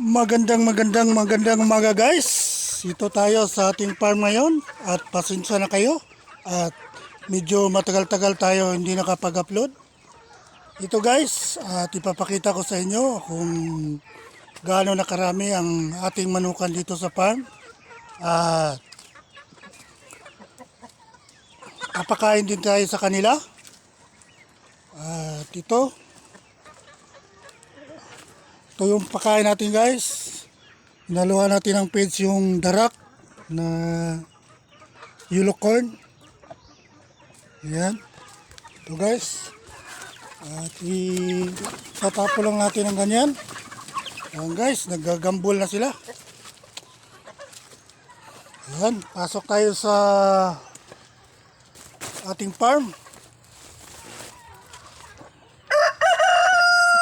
Magandang umaga guys. Ito tayo sa ating farm ngayon at pasensya na kayo at medyo matagal-tagal tayo hindi nakapag-upload. Ito guys, at ipapakita ko sa inyo kung gaano na karami ang ating manukan dito sa farm. At papakain din tayo sa kanila. At ito yung pakain natin guys. Inaluhan natin ng feeds yung darak na yellow corn. Ayan. Ito guys. At itatapo lang natin ng ganyan. Ayan guys, naggagambol na sila. Ayan, pasok tayo sa ating farm.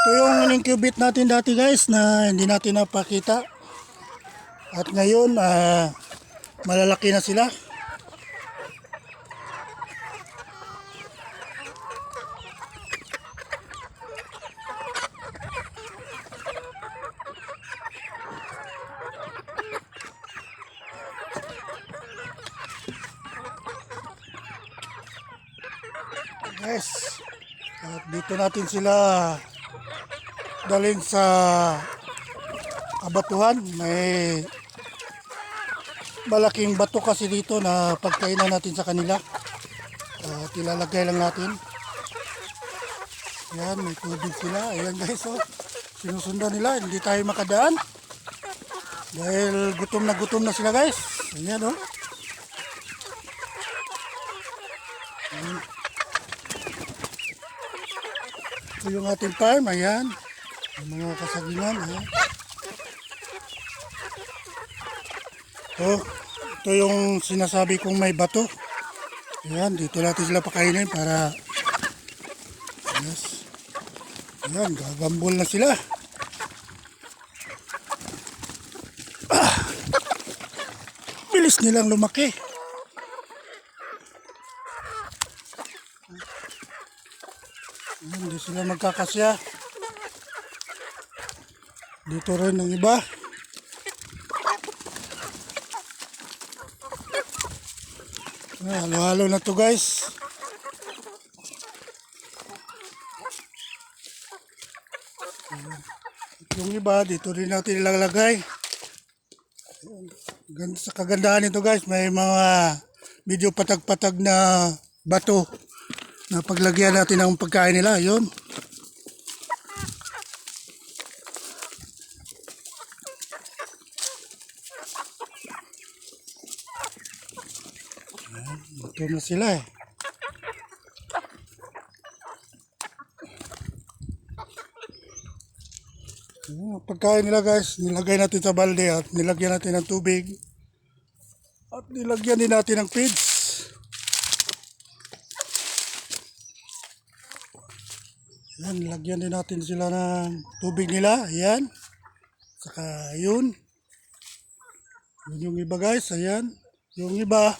Ito yung in-incubate natin dati guys na hindi natin napakita. At ngayon, malalaki na sila. Guys, at dito natin sila dalhin sa abatuhan. May malaking bato kasi dito na pagkainan natin sa kanila. At ilalagay lang natin. Ayan, may tubig sila. Ayan guys, oh. Sinusundan nila, hindi tayo makadaan. Dahil gutom na sila guys. Ayan, oh. Ayan. Ito yung ating farm, ayan. Yung mga kasagingan, ayan. Ito yung sinasabi kong may bato. Ayan, dito natin sila pakainin para yes. Ayan, gagambol na sila. Bilis nilang lumaki. Ayan, hindi sila magkakasya. Dito rin ang iba. Halo-halo na to guys. Yung iba dito rin natin ilalagay. Sa kagandahan nito guys, may mga medyo patag-patag na bato na paglagyan natin ng pagkain nila. Yun. Ito na sila eh. Pagkain nila guys, nilagay natin sa balde at nilagyan natin ng tubig. At nilagyan din natin ng feeds. Ayan, nilagyan din natin sila ng tubig nila. Ayan. Saka yun. Yun yung iba guys, ayan. Yung iba,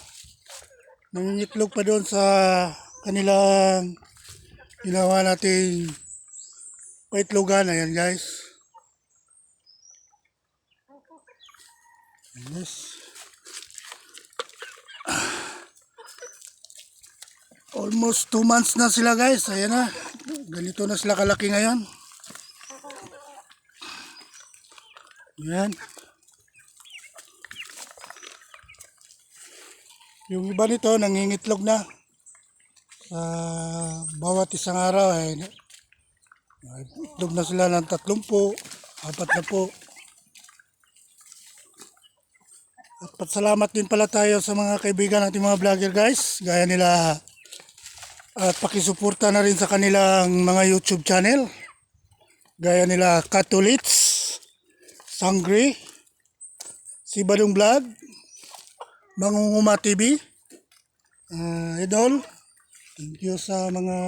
nangingitlog pa doon sa kanilang ginawa nating paitlogan. Ayan guys. Yes. Almost 2 months na sila guys. Ayan na. Ganito na sila kalaki ngayon. Ayan. Yung iba nito nangingitlog na. Sa bawat isang araw ay itlog na sila ng 30, 40. At pasalamat din pala tayo sa mga kaibigan natin mga vlogger guys. Gaya nila at pakisuporta na rin sa kanilang mga YouTube channel. Gaya nila Katulits, Sangri, si Badong Vlog, Mangunguma TV. Idol, thank you sa mga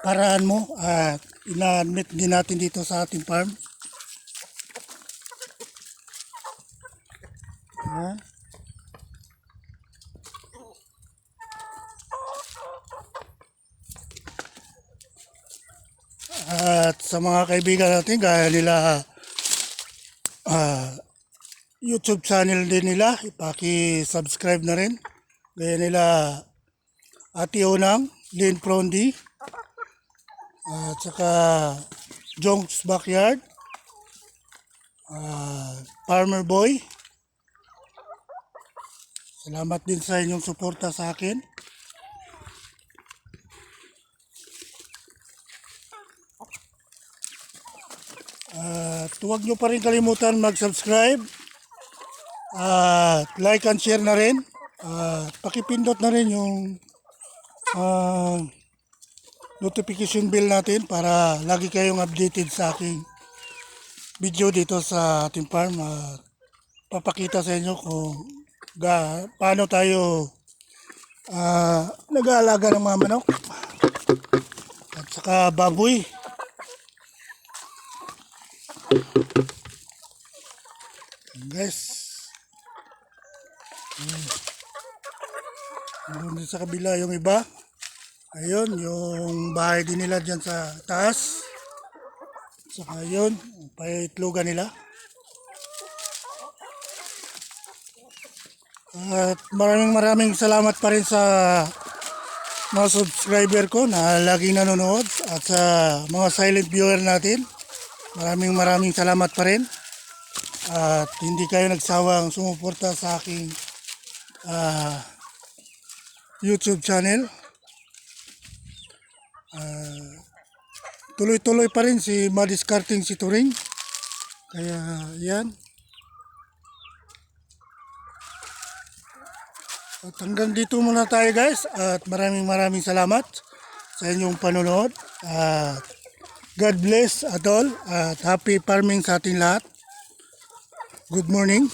paraan mo at ina-admit din natin dito sa ating farm. Ayan. At sa mga kaibigan natin, gaya nila YouTube channel din nila, ipaki-subscribe na rin. Gaya nila Ate Onang, Lynn Prondi, at saka Jonk's Backyard, Farmer Boy. Salamat din sa inyong suporta sa akin. At huwag nyo pa rin kalimutan mag-subscribe at like and share na rin. At pakipindot na rin yung notification bell natin para lagi kayong updated sa aking video dito sa ating farm. At papakita sa inyo kung paano tayo nag-aalaga ng mga manok at saka baboy. Guys, doon sa kabila yung iba. Ayun, yung bahay din nila dyan sa taas. Saka yun, paitlogan nila. At maraming salamat pa rin sa mga subscriber ko na laging nanonood at sa mga silent viewer natin. Maraming salamat pa rin. At hindi kayo nagsawang sumuporta sa aking YouTube channel. Tuloy-tuloy pa rin si Madiskarting si Turing. Kaya yan. At hanggang dito muna tayo guys. At maraming salamat sa inyong panonood. At God bless at all. At happy farming sa ating lahat. Good morning.